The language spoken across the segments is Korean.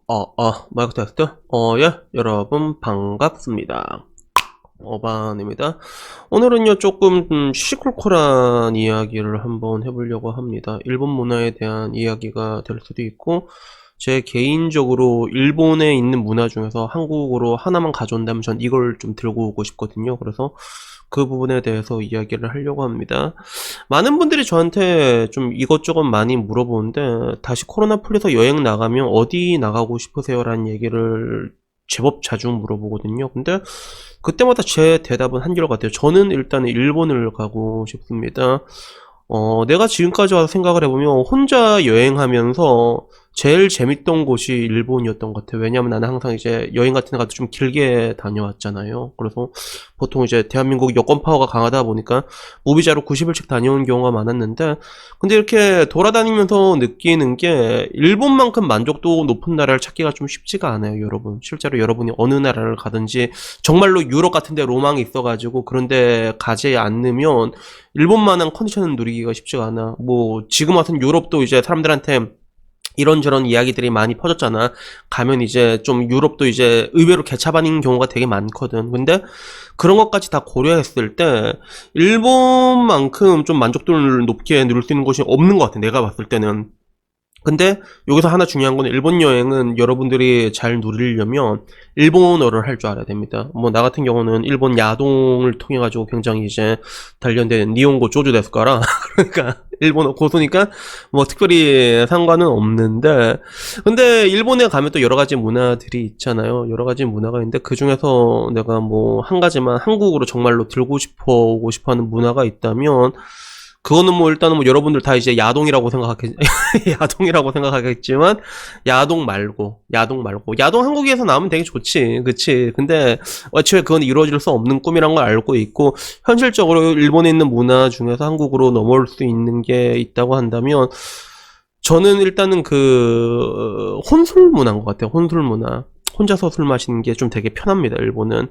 마이크 테스트? 예, 여러분, 반갑습니다. 어반입니다. 오늘은요, 조금, 시시콜콜한 이야기를 한번 해보려고 합니다. 일본 문화에 대한 이야기가 될 수도 있고, 제 개인적으로 일본에 있는 문화 중에서 한국으로 하나만 가져온다면 전 이걸 좀 들고 오고 싶거든요. 그래서 그 부분에 대해서 이야기를 하려고 합니다. 많은 분들이 저한테 좀 이것저것 많이 물어보는데, 다시 코로나 풀려서 여행 나가면 어디 나가고 싶으세요? 라는 얘기를 제법 자주 물어보거든요. 근데 그때마다 제 대답은 한결같아요. 저는 일단 일본을 가고 싶습니다. 내가 지금까지 와서 생각을 해보면 혼자 여행하면서 제일 재밌던 곳이 일본이었던 것 같아요. 왜냐면 나는 항상 이제 여행 같은 데 가도 좀 길게 다녀왔잖아요. 그래서 보통 이제 대한민국 여권 파워가 강하다 보니까 무비자로 90일씩 다녀온 경우가 많았는데, 근데 이렇게 돌아다니면서 느끼는 게 일본만큼 만족도 높은 나라를 찾기가 좀 쉽지가 않아요, 여러분. 실제로 여러분이 어느 나라를 가든지 정말로 유럽 같은 데 로망이 있어가지고 그런데 가지 않으면 일본만한 컨디션을 누리기가 쉽지가 않아. 뭐 지금 같은 유럽도 이제 사람들한테 이런저런 이야기들이 많이 퍼졌잖아. 가면 이제 좀 유럽도 이제 의외로 개차반인 경우가 되게 많거든. 근데 그런 것까지 다 고려했을 때 일본만큼 좀 만족도를 높게 누릴 수 있는 곳이 없는 것 같아. 내가 봤을 때는. 근데 여기서 하나 중요한 건 일본 여행은 여러분들이 잘 누리려면 일본어를 할 줄 알아야 됩니다. 뭐 나 같은 경우는 일본 야동을 통해 가지고 굉장히 이제 단련된 니혼고 조조 데스까라 그러니까 일본어 고수니까 뭐 특별히 상관은 없는데, 근데 일본에 가면 또 여러 가지 문화들이 있잖아요. 여러 가지 문화가 있는데 그 중에서 내가 뭐 한 가지만 한국으로 정말로 들고 싶어 오고 싶어 하는 문화가 있다면, 그거는 뭐 일단은 뭐 여러분들 다 이제 야동이라고 생각하겠 야동이라고 생각하겠지만, 야동 한국에서 나오면 되게 좋지, 그치? 근데 애초에 그건 이루어질 수 없는 꿈이란 걸 알고 있고, 현실적으로 일본에 있는 문화 중에서 한국으로 넘어올 수 있는 게 있다고 한다면, 저는 일단은 그 혼술 문화인 것 같아요. 혼술 문화. 혼자서 술 마시는 게 좀 되게 편합니다, 일본은.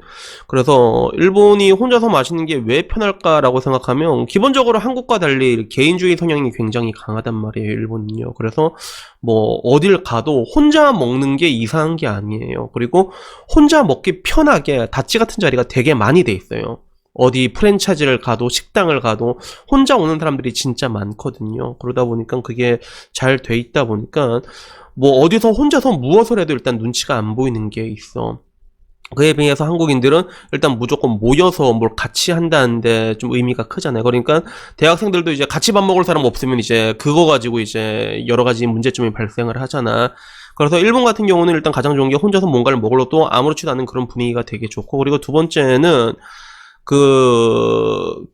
그래서 일본이 혼자서 마시는 게 왜 편할까라고 생각하면, 기본적으로 한국과 달리 개인주의 성향이 굉장히 강하단 말이에요, 일본은요. 그래서 뭐 어딜 가도 혼자 먹는 게 이상한 게 아니에요. 그리고 혼자 먹기 편하게 다찌 같은 자리가 되게 많이 돼 있어요. 어디 프랜차이즈를 가도 식당을 가도 혼자 오는 사람들이 진짜 많거든요. 그러다 보니까 그게 잘 돼 있다 보니까 뭐 어디서 혼자서 무엇을 해도 일단 눈치가 안 보이는 게 있어. 그에 비해서 한국인들은 일단 무조건 모여서 뭘 같이 한다는데 좀 의미가 크잖아요. 그러니까 대학생들도 이제 같이 밥 먹을 사람 없으면 이제 그거 가지고 이제 여러 가지 문제점이 발생을 하잖아. 그래서 일본 같은 경우는 일단 가장 좋은 게 혼자서 뭔가를 먹으러도 아무렇지도 않은 그런 분위기가 되게 좋고, 그리고 두 번째는 그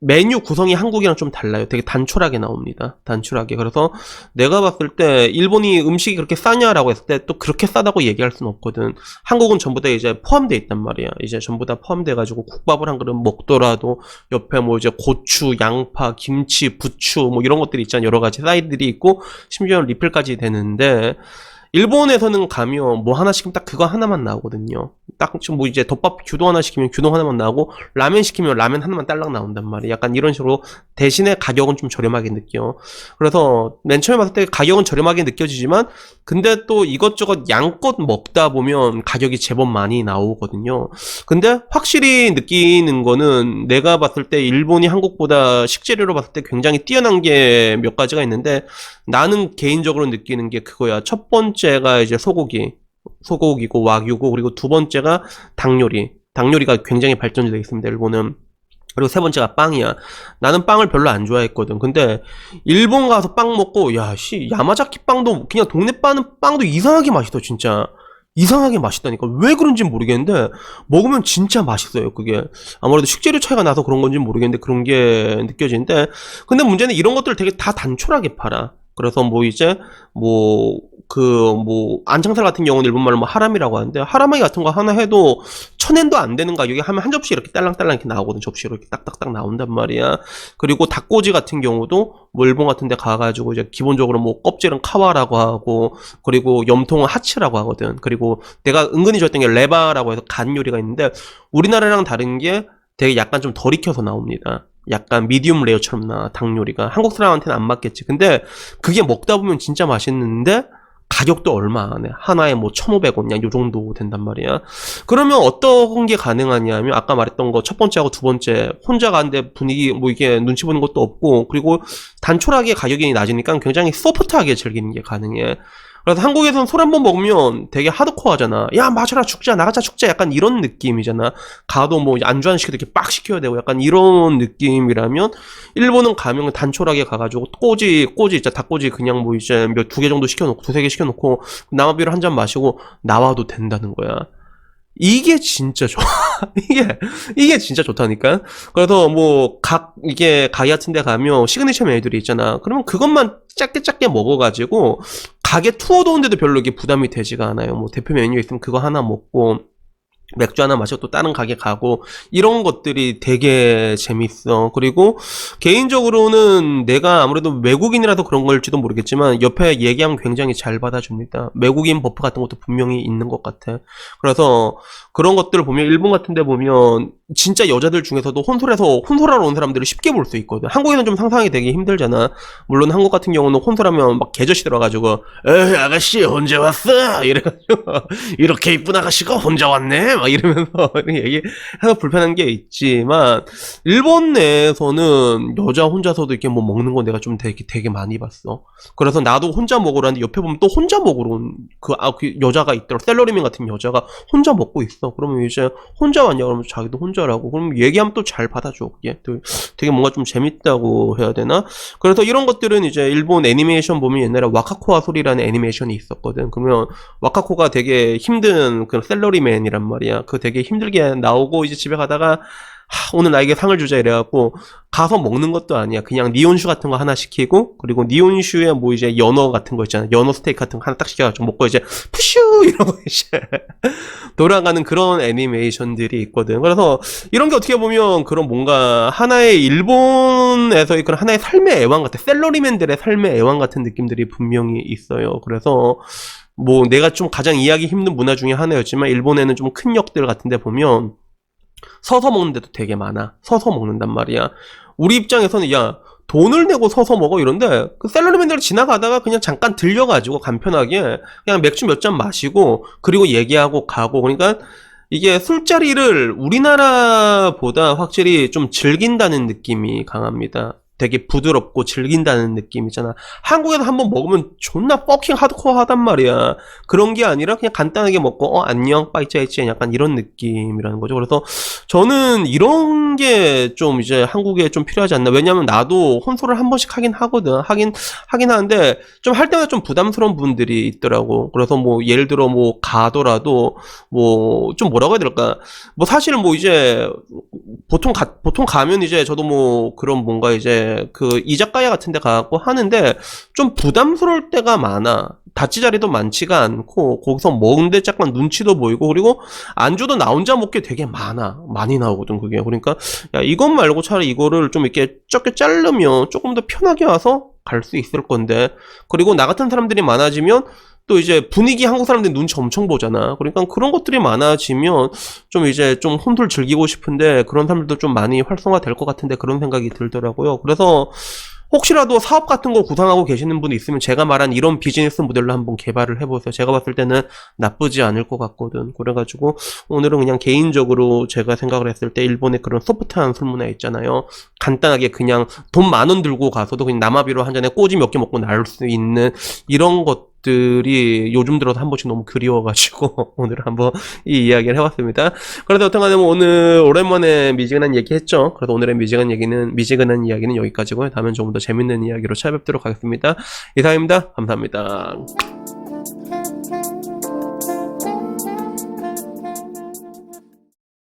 메뉴 구성이 한국이랑 좀 달라요. 되게 단촐하게 나옵니다. 단촐하게. 그래서 내가 봤을 때 일본이 음식이 그렇게 싸냐라고 했을 때 또 그렇게 싸다고 얘기할 수는 없거든. 한국은 전부 다 이제 포함되어 있단 말이야. 이제 전부 다 포함돼 가지고 국밥을 한 그릇 먹더라도 옆에 뭐 이제 고추, 양파, 김치, 부추 뭐 이런 것들이 있잖아. 여러 가지 사이드들이 있고 심지어는 리필까지 되는데, 일본에서는 가면 뭐 하나 시키면 딱 그거 하나만 나오거든요. 딱 뭐 이제 덮밥 규동 하나 시키면 규동 하나만 나오고, 라면 시키면 라면 하나만 딸랑 나온단 말이에요. 약간 이런 식으로 대신에 가격은 좀 저렴하게 느껴. 그래서 맨 처음에 봤을 때 가격은 저렴하게 느껴지지만, 근데 또 이것저것 양껏 먹다 보면 가격이 제법 많이 나오거든요. 근데 확실히 느끼는 거는, 내가 봤을 때 일본이 한국보다 식재료로 봤을 때 굉장히 뛰어난 게 몇 가지가 있는데, 나는 개인적으로 느끼는 게 그거야. 첫 번째가 이제 소고기고 와규고, 그리고 두 번째가 닭요리가 굉장히 발전되어 있습니다, 일본은. 그리고 세 번째가 빵이야. 나는 빵을 별로 안 좋아했거든. 근데 일본 가서 빵 먹고, 야 씨, 야마자키 빵도 그냥 동네 파는 빵도 이상하게 맛있어, 진짜. 이상하게 맛있다니까. 왜 그런지 모르겠는데 먹으면 진짜 맛있어요, 그게. 아무래도 식재료 차이가 나서 그런 건지 모르겠는데 그런 게 느껴지는데, 근데 문제는 이런 것들 되게 다 단촐하게 팔아. 그래서 뭐 이제 뭐 뭐 안창살 같은 경우는 일본말로 뭐 하람이라고 하는데, 하라마이 같은 거 하나 해도 1,000엔도 안 되는 가격에 하면 한 접시 이렇게 딸랑딸랑 이렇게 나오거든. 접시로 이렇게 딱딱딱 나온단 말이야. 그리고 닭꼬지 같은 경우도 뭐 일본 같은 데 가가지고 이제 기본적으로 뭐 껍질은 카와라고 하고, 그리고 염통은 하츠라고 하거든. 그리고 내가 은근히 좋아했던 게 레바라고 해서 간 요리가 있는데, 우리나라랑 다른 게 되게 약간 좀 덜 익혀서 나옵니다. 약간 미디움 레어처럼 나, 닭 요리가. 한국 사람한테는 안 맞겠지. 근데 그게 먹다 보면 진짜 맛있는데, 가격도 얼마 안 해. 하나에 뭐 1,500원, 요 정도 된단 말이야. 그러면 어떤 게 가능하냐면, 아까 말했던 거 첫 번째하고 두 번째, 혼자 가는데 분위기, 뭐 이게 눈치 보는 것도 없고, 그리고 단촐하게 가격이 낮으니까 굉장히 소프트하게 즐기는 게 가능해. 그래서 한국에서는 술 한 번 먹으면 되게 하드코어하잖아. 야, 마셔라, 죽자, 나가자, 죽자. 약간 이런 느낌이잖아. 가도 뭐 안주 한 시켜도 이렇게 빡 시켜야 되고 약간 이런 느낌이라면, 일본은 가면 단촐하게 가가지고 꼬지 있잖아. 닭꼬지 그냥 뭐 이제 두 개 정도 시켜놓고, 두세 개 시켜놓고, 남아비를 한 잔 마시고 나와도 된다는 거야. 이게 진짜 좋아. 이게 진짜 좋다니까. 그래서 뭐 이게 가게 같은 데 가면 시그니처 메뉴들이 있잖아. 그러면 그것만 작게 먹어가지고 가게 투어도 오는데도 별로 이게 부담이 되지가 않아요. 뭐 대표 메뉴 있으면 그거 하나 먹고 맥주 하나 마시고 또 다른 가게 가고, 이런 것들이 되게 재밌어. 그리고 개인적으로는 내가 아무래도 외국인이라서 그런 걸지도 모르겠지만 옆에 얘기하면 굉장히 잘 받아줍니다. 외국인 버프 같은 것도 분명히 있는 것 같아. 그래서 그런 것들을 보면 일본 같은 데 보면 진짜 여자들 중에서도 혼술하러 온 사람들을 쉽게 볼 수 있거든. 한국에는 좀 상상이 되게 힘들잖아. 물론 한국 같은 경우는 혼술하면 막 개저씨 들어가지고 에이 아가씨 언제 왔어? 이래가지고 이렇게 이쁜 아가씨가 혼자 왔네? 막 이러면서 얘기해서 불편한 게 있지만, 일본 내에서는 여자 혼자서도 이렇게 뭐 먹는 거 내가 좀 되게 많이 봤어. 그래서 나도 혼자 먹으라는데 옆에 보면 또 혼자 먹으러 온 그 여자가 있더라. 셀러리맨 같은 여자가 혼자 먹고 있어. 그러면 이제 혼자 왔냐 그러면 자기도 혼자라고. 그럼 얘기하면 또 잘 받아줘. 되게 뭔가 좀 재밌다고 해야 되나? 그래서 이런 것들은 이제 일본 애니메이션 보면 옛날에 와카코와 소리라는 애니메이션이 있었거든. 그러면 와카코가 되게 힘든 그런 셀러리맨이란 말이야. 그 되게 힘들게 나오고 이제 집에 가다가 오늘 나에게 상을 주자 이래갖고 가서 먹는 것도 아니야. 그냥 니온슈 같은 거 하나 시키고, 그리고 니온슈에 뭐 이제 연어 같은 거 있잖아. 연어 스테이크 같은 거 하나 딱 시켜가지고 먹고 이제 푸슈 이러고 이제 돌아가는 그런 애니메이션들이 있거든. 그래서 이런 게 어떻게 보면 그런 뭔가 하나의 일본에서의 그런 하나의 삶의 애환 같아. 셀러리맨들의 삶의 애환 같은 느낌들이 분명히 있어요. 그래서 뭐 내가 좀 가장 이해하기 힘든 문화 중에 하나였지만, 일본에는 좀 큰 역들 같은 데 보면 서서 먹는 데도 되게 많아. 서서 먹는단 말이야. 우리 입장에서는 야, 돈을 내고 서서 먹어 이런데, 그 샐러리맨들 지나가다가 그냥 잠깐 들려가지고 간편하게 그냥 맥주 몇 잔 마시고 그리고 얘기하고 가고. 그러니까 이게 술자리를 우리나라보다 확실히 좀 즐긴다는 느낌이 강합니다. 되게 부드럽고 즐긴다는 느낌이잖아. 한국에서 한번 먹으면 존나 퍼킹 하드코어 하단 말이야. 그런 게 아니라 그냥 간단하게 먹고 안녕 빠이짜이찌 약간 이런 느낌이라는 거죠. 그래서 저는 이런 게 좀 이제 한국에 좀 필요하지 않나. 왜냐면 나도 혼술을 한 번씩 하긴 하거든. 하긴 하는데 좀 할 때마다 좀 부담스러운 분들이 있더라고. 그래서 뭐 예를 들어 뭐 가더라도 뭐 좀 뭐라고 해야 될까. 뭐 사실 뭐 이제 보통 가면 이제 저도 뭐 그런 뭔가 이제 그 이자카야 같은 데 가고 하는데 좀 부담스러울 때가 많아. 다치 자리도 많지가 않고 거기서 먹는데 약간 눈치도 보이고, 그리고 안주도 나 혼자 먹게 되게 많이 나오거든 그게. 그러니까 야, 이것 말고 차라리 이거를 좀 이렇게 적게 자르면 조금 더 편하게 와서 갈 수 있을 건데. 그리고 나 같은 사람들이 많아지면 또 이제 분위기 한국 사람들이 눈치 엄청 보잖아. 그러니까 그런 것들이 많아지면 좀 이제 좀 혼술 즐기고 싶은데 그런 사람들도 좀 많이 활성화 될 것 같은데, 그런 생각이 들더라고요. 그래서 혹시라도 사업 같은 거 구상하고 계시는 분이 있으면 제가 말한 이런 비즈니스 모델로 한번 개발을 해보세요. 제가 봤을 때는 나쁘지 않을 것 같거든. 그래가지고 오늘은 그냥 개인적으로 제가 생각을 했을 때 일본의 그런 소프트한 술 문화 있잖아요. 간단하게 그냥 돈 10,000원 들고 가서도 그냥 남아비로 한 잔에 꼬지 몇 개 먹고 나올 수 있는 이런 것들이 요즘 들어서 한 번씩 너무 그리워가지고 오늘 한번 이 이야기를 해봤습니다. 그래서 어떤간에 뭐 오늘 오랜만에 미지근한 얘기 했죠. 그래서 오늘의 미지근한 이야기는 여기까지고요. 다음엔 조금 더 재밌는 이야기로 찾아뵙도록 하겠습니다. 이상입니다. 감사합니다.